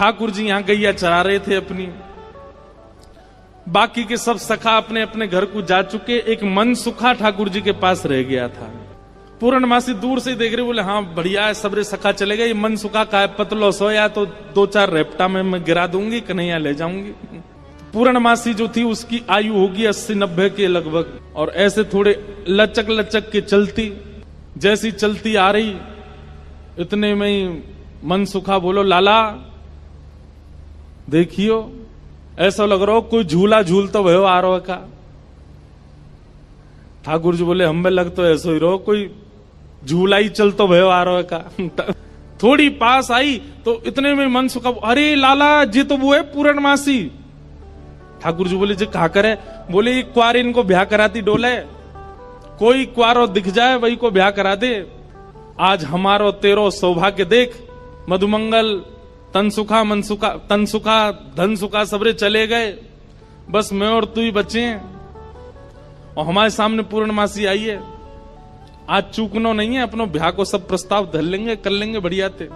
ठाकुर जी यहां गैया चरा रहे थे अपनी। बाकी के सब सखा अपने अपने घर को जा चुके, एक मनसुखा ठाकुर जी के पास रह गया था। पूर्णमासी दूर से देख रहे, बोले हाँ बढ़िया है, सबरे सखा चले गए, ये मनसुखा का है, पतलो सोया तो 2-4 रेपटा में मैं गिरा दूंगी, कन्हैया ले जाऊंगी। पूर्णमासी जो थी उसकी आयु होगी 80-90 के लगभग, और ऐसे थोड़े लचक लचक के चलती, जैसी चलती आ रही इतने में ही मनसुखा बोलो लाला देखियो, ऐसा लग रहा हो कोई झूला झूल तो भयो आ रहा का। ठाकुर जी बोले हमें लग तो ऐसा ही रहो कोई झूला ही चल तो भयो आ रहा का। थोड़ी पास आई तो इतने में मनसुखा, अरे लाला जी तो वो है पूर्णमासी। ठाकुर जी बोले जी कहा करे, बोले ये क्वार इनको ब्याह कराती डोले, कोई क्वारो दिख जाए वही को ब्याह करा दे। आज हमारो तेरो सौभाग्य देख, मधुमंगल तनसुखा मनसुखा तनसुखा धनसुखा सबरे चले गए, बस मैं और तू ही बचे हैं, और हमारे सामने पूर्णमासी आई है। आज चूकनो नहीं है, अपनो ब्याह को सब प्रस्ताव धर लेंगे, कर लेंगे बढ़िया थे।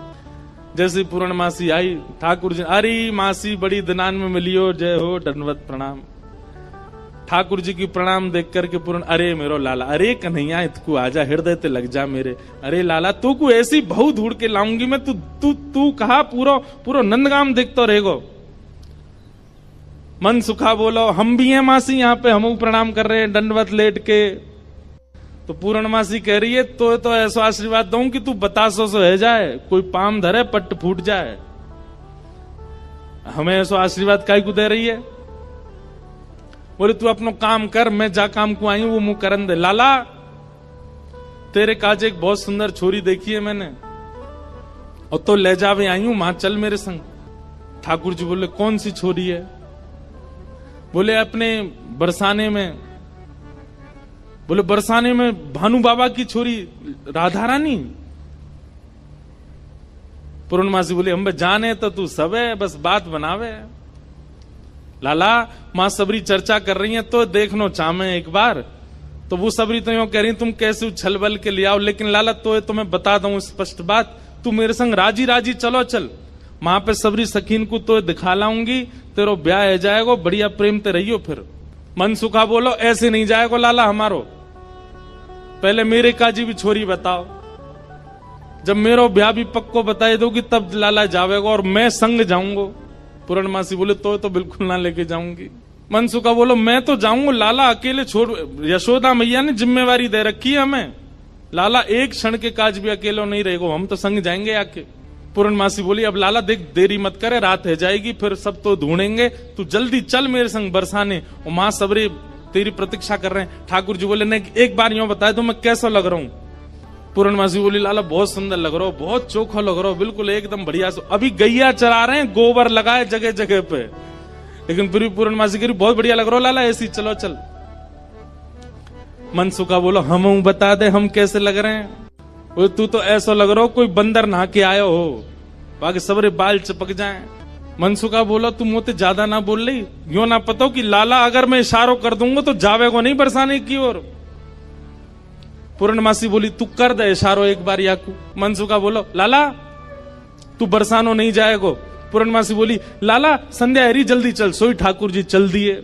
जैसे पूर्णमासी आई, ठाकुर जी अरे मासी बड़ी दिनान में मिलियो, जय हो दंडवत प्रणाम। ठाकुर जी की प्रणाम देख करके पूर्ण, अरे मेरो लाला, अरे कन्हैया इतकू आजा, हृदय ते लग जा मेरे, अरे लाला तू को ऐसी बहु ढूंढ के लाऊंगी मैं, तू कहा पूरो नंदगाम देखतो रहेगो। मन सुखा बोलो हम भी हैं मासी यहाँ पे, हम प्रणाम कर रहे हैं दंडवत लेट के। तो पूर्णमासी कह रही है तो ऐसा आशीर्वाद दूं कि तू बतासो से है जाए, कोई पाम धरे पट्ट फूट जाए। हमें ऐसा आशीर्वाद काहे को दे रही है? बोले तू अपनो काम कर, मैं जा काम को आई हूं वो मुंह करन दे। लाला तेरे काज एक बहुत सुंदर छोरी देखी है मैंने, और तो ले जावे आई हूं, मां चल मेरे संग। ठाकुर जी बोले कौन सी छोरी है? बोले अपने बरसाने में। बोले बरसाने में भानु बाबा की छोरी राधा रानी? पूर्णमासी बोले हम जाने तो तू सब है, बस बात बनावे। लाला मां सबरी चर्चा कर रही है तो देखनो चामे एक बार। तो वो सबरी तो यूं कह रही तुम कैसे उछल बल के ले आओ, लेकिन लाला तो मैं बता दूं स्पष्ट बात, तू मेरे संग राजी राजी चलो चल, मां पे सबरी सखीन को तो दिखा लाऊंगी, तेरो ब्याह है जाएगा, बढ़िया प्रेम ते रहियो। फिर मनसुखा बोलो ऐसे नहीं जाएगा लाला हमारो, पहले मेरे काजी भी छोरी बताओ, जब मेरो ब्याह भी पक्को बताए दोगी तब लाला जावेगा, और मैं संग जाऊंगा। पूर्णमासी बोले तो बिल्कुल ना लेके जाऊंगी। मनसुखा बोलो मैं तो जाऊंगा लाला, अकेले छोड़, यशोदा मैया ने जिम्मेवारी दे रखी है हमें, लाला एक क्षण के काज भी अकेलो नहीं रहेगा, हम तो संग जाएंगे आके। पूर्णमासी बोली अब लाला देख देरी मत करे, रात है जाएगी, फिर सब तो ढूंढेंगे, तू जल्दी चल मेरे संग बरसाने, और मां सबरे तेरी प्रतीक्षा कर रहे हैं। ठाकुर जी बोले नहीं एक बार यूं बता दो मैं कैसा लग रहा हूं? पूर्णमासी बोली लाला बहुत सुंदर लग रहा हो, बहुत चोखा लग रहा हो, बिल्कुल एकदम बढ़िया। अभी गैया चरा रहे हैं, गोबर लगाए जगह जगह पे, लेकिन फिर भी पूर्णमासी कह रही बहुत बढ़िया लग रहा हो लाला, ऐसी चलो चल। मनसुखा बोलो हम बता दे हम कैसे लग रहे हैं? तू तो ऐसा लग रहा हो कोई बंदर नहा के आयो हो, बाकी सबरे बाल चिपक जाए। मनसुखा बोलो तुम मुझे ज्यादा ना बोल रही, यूं ना पता कि लाला अगर मैं इशारों कर दूंगा तो जावेगो नहीं बरसाने की ओर। पूर्णमासी बोली तू कर दे इशारों एक बार याकू। मनसुखा बोलो लाला तू बरसानो नहीं जाएगो। पूर्णमासी बोली लाला संध्या हरी जल्दी चल, सोई ठाकुर जी चल दिए।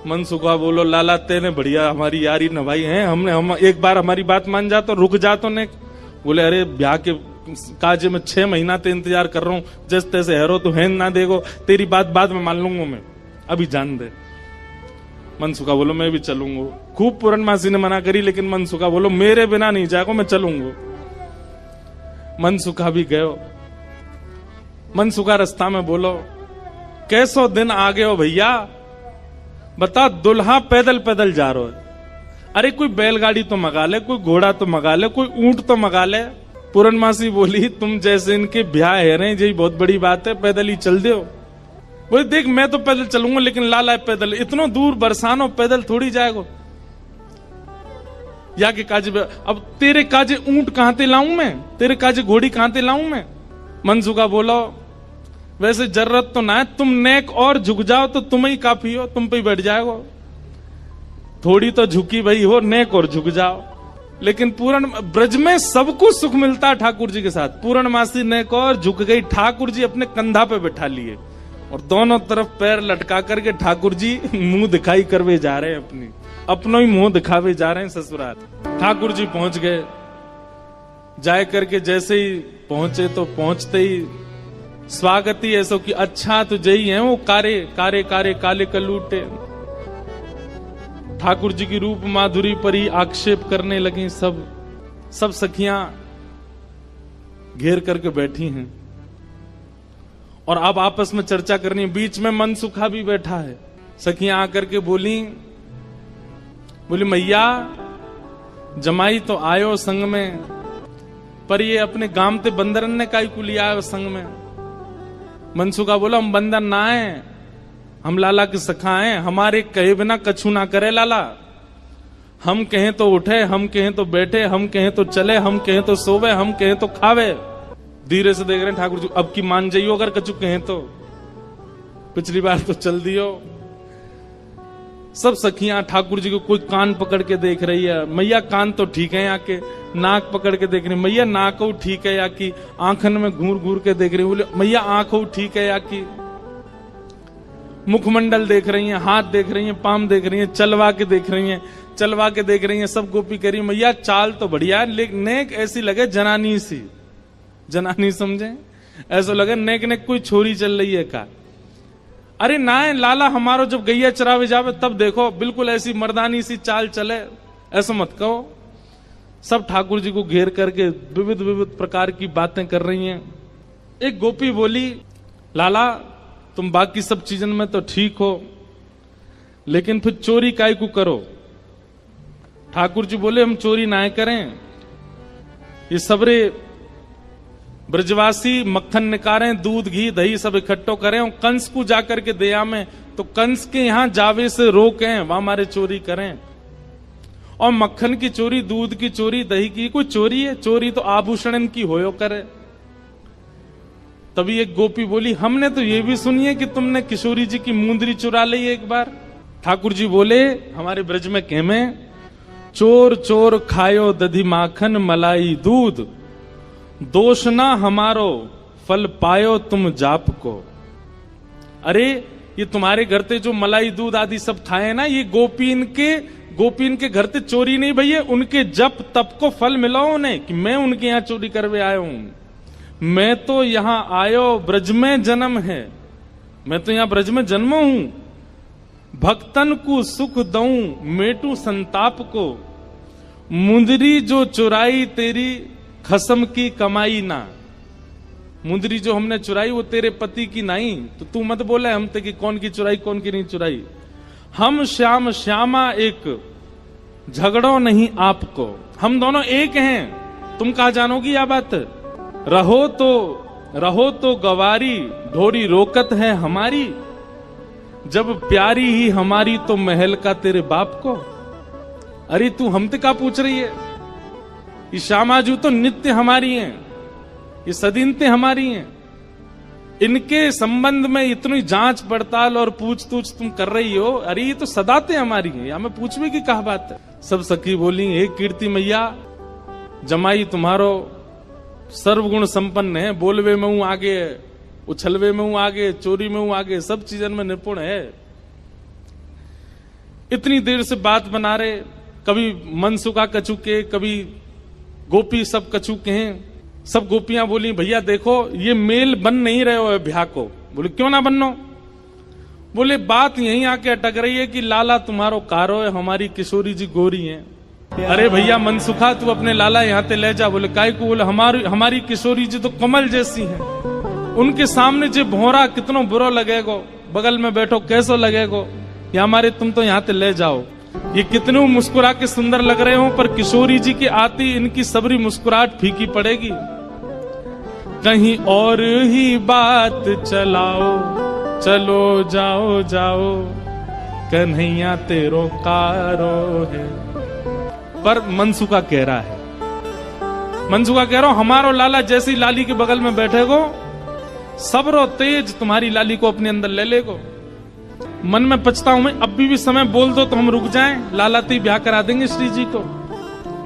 मनसुखा बोलो लाला तेने बढ़िया हमारी यारी नभाई है, हम एक बार हमारी बात मान जा तो रुक जा तो ने। बोले अरे ब्याह के काज में 6 महीना ते इंतजार कर रहा हूं, जैसे तैसे हैरो तो है ना देगो, तेरी बात बाद में मान लूंगा मैं, अभी जान दे। मनसुखा बोलो मैं भी चलूंगा। खूब पूर्णमासी ने मना करी, लेकिन मनसुखा बोलो मेरे बिना नहीं जाएगा, मैं चलूंगा। मनसुखा भी गयो। मनसुखा रास्ता में बोलो कैसो दिन आ गए हो भैया, बता दुल्हा पैदल पैदल जा रहा है, अरे कोई बैलगाड़ी तो मंगा ले, कोई घोड़ा तो मंगा ले, कोई ऊंट तो मंगा ले। पूर्णमासी बोली तुम जैसे इनके ब्याह है रहे यही बहुत बड़ी बात है, पैदल ही चल दो। बोले देख मैं तो पैदल चलूंगा, लेकिन लाला पैदल इतना दूर बरसानो पैदल थोड़ी जाएगा। या के काजे अब तेरे काजे ऊंट कहां ते लाऊं मैं, तेरे काजे घोड़ी कहां ते लाऊं मैं? मनसुखा बोलो वैसे जरूरत तो ना है, तुम नेक और झुक जाओ तो तुम ही काफी हो, तुम पे बैठ जाएगा। थोड़ी तो झुकी भाई हो, नेक और झुक जाओ। लेकिन पूर्ण ब्रज में सबको सुख मिलता ठाकुर जी के साथ। पूर्णमासी ने को और झुक गई, ठाकुर जी अपने कंधा पे बैठा लिए और दोनों तरफ पैर लटका करके ठाकुर जी मुंह दिखाई करवे जा रहे हैं, अपनो ही मुंह दिखावे जा रहे हैं ससुराल। ठाकुर जी पहुंच गए, जाए करके जैसे ही पहुंचे तो पहुंचते ही स्वागत ही ऐसा कि अच्छा तो जई है वो कारे कारे कारे काले कलूटे। ठाकुर जी की रूप माधुरी पर ही आक्षेप करने लगी। सब सखियां घेर करके बैठी हैं और अब आपस में चर्चा करनी है। बीच में मनसुखा भी बैठा है। सखियां आकर के बोली मैया जमाई तो आयो संग में, पर ये अपने गामते बंदरन ने काई को लिया आयो संग में। मनसुखा बोला हम बंदर ना है, हम लाला के सखा हैं, हमारे कहे बिना कछु ना करे लाला। हम कहें तो उठे, हम कहें तो बैठे, हम कहें तो चले, हम कहें तो सोवे, हम कहें तो खावे। धीरे से देख रहे हैं ठाकुर जी, अब की मान जाइयो अगर कछु कहें तो, पिछली बार तो चल दियो। सब सखियां ठाकुर जी को कोई कान पकड़ के देख रही है, मैया कान तो ठीक है, यहाँ के नाक पकड़ के देख रही है, मैया नाक ठीक है, या की आंखन में घूर घूर के देख रही है, बोले मैया आंख ठीक है, या की मुखमंडल देख रही हैं, हाथ देख रही हैं, पाम देख रही हैं, चलवा के देख रही हैं, चलवा के देख रही हैं, सब गोपी करी मैया चाल तो बढ़िया, लेकिन नेक ऐसी लगे जनानी सी, जनानी समझे, ऐसा लगे नेक नेक कोई छोरी चल रही है का। अरे ना है लाला, हमारो जब गैया चरावे जावे तब देखो बिल्कुल ऐसी मर्दानी सी चाल चले, ऐसा मत कहो। सब ठाकुर जी को घेर करके विविध विविध प्रकार की बातें कर रही हैं। एक गोपी बोली लाला तुम बाकी सब चीजन में तो ठीक हो, लेकिन फिर चोरी काय को करो। ठाकुर जी बोले हम चोरी ना करें, ये सबरे ब्रजवासी मक्खन निकारें, दूध घी दही सब इकट्ठो करें और कंस को जाकर के दया में, तो कंस के यहां जावे से रोकें, वहां हमारे चोरी करें। और मक्खन की चोरी, दूध की चोरी, दही की कोई चोरी है? चोरी तो आभूषण की होयो करे। तभी एक गोपी बोली हमने तो ये भी सुनी है कि तुमने किशोरी जी की मुंदरी चुरा ली एक बार। ठाकुर जी बोले हमारे ब्रज में कहमे चोर चोर खायो दधी माखन मलाई दूध, दोष ना हमारो फल पायो तुम जाप को। अरे ये तुम्हारे घर ते जो मलाई दूध आदि सब खाए ना, ये गोपीन के घर ते चोरी नहीं भैया, उनके जप तप को फल मिला उन्हें कि मैं उनके यहां चोरी करवे आया हूं। मैं तो यहां आयो ब्रज में जन्म है, मैं तो यहां ब्रज में जन्मो हूं। भक्तन को सुख दऊं मेटू संताप को, मुंदरी जो चुराई तेरी खसम की कमाई ना। मुंदरी जो हमने चुराई वो तेरे पति की नहीं, तो तू मत बोले हम ते कि कौन की चुराई कौन की नहीं चुराई। हम श्याम श्यामा एक, झगड़ो नहीं आपको, हम दोनों एक हैं। तुम कहा जानोगी यह बात? रहो तो गवारी, ढोरी रोकत है हमारी, जब प्यारी ही हमारी तो महल का तेरे बाप को। अरे तू हमसे क्या पूछ रही है? ये श्यामाजू तो नित्य हमारी हैं, ये सदीनते हमारी हैं। इनके संबंध में इतनी जांच पड़ताल और पूछ तूछ तुम कर रही हो, अरे ये तो सदाते हमारी हैं, या मैं पूछने की कहा बात है। सब सखी बोली हे कीर्ति मैया, जमाई तुम्हारो सर्वगुण संपन्न है, बोलवे में हूं आगे, उछलवे में हूं आगे, चोरी में हूं आगे, सब चीजन में निपुण है। इतनी देर से बात बना रहे, कभी मनसुखा कछुके, कभी गोपी सब कछुके हैं। सब गोपियां बोली भैया देखो ये मेल बन नहीं रहे हो ब्याह को। बोले क्यों ना बननो? बोले बात यहीं आके अटक रही है कि लाला तुम्हारो कारो है, हमारी किशोरी जी गोरी हैं। अरे भैया मनसुखा तू अपने लाला यहाँ ते ले जा। बोले काय को? बोले हमारी किशोरी जी तो कमल जैसी हैं, उनके सामने जो भौरा कितनो बुरा लगेगो, बगल में बैठो कैसो लगेगो, या हमारे तुम तो यहाँ ते ले जाओ। ये कितने मुस्कुरा के सुंदर लग रहे हो, पर किशोरी जी की आती इनकी सबरी मुस्कुराहट फीकी पड़ेगी। कहीं और ही बात चलाओ, चलो जाओ जाओ, कन्हैया तेरो कारो है। पर मनसुखा कह रहा है, मनसुखा कह रहा हूं हमारो लाला जैसी लाली के बगल में बैठेगो, सबरो तेज तुम्हारी लाली को अपने अंदर ले लेगो। मन में पछता हूं मैं, अब भी समय बोल दो तो हम रुक जाएं, लाला ती ब्याह करा देंगे श्री जी को।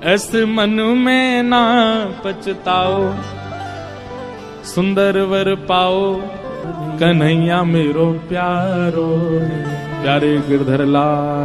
ऐसे मन में ना पछताओ, सुंदर वर पाओ कन्हैया मेरो प्यारो, प्यारे गिरधर लाल।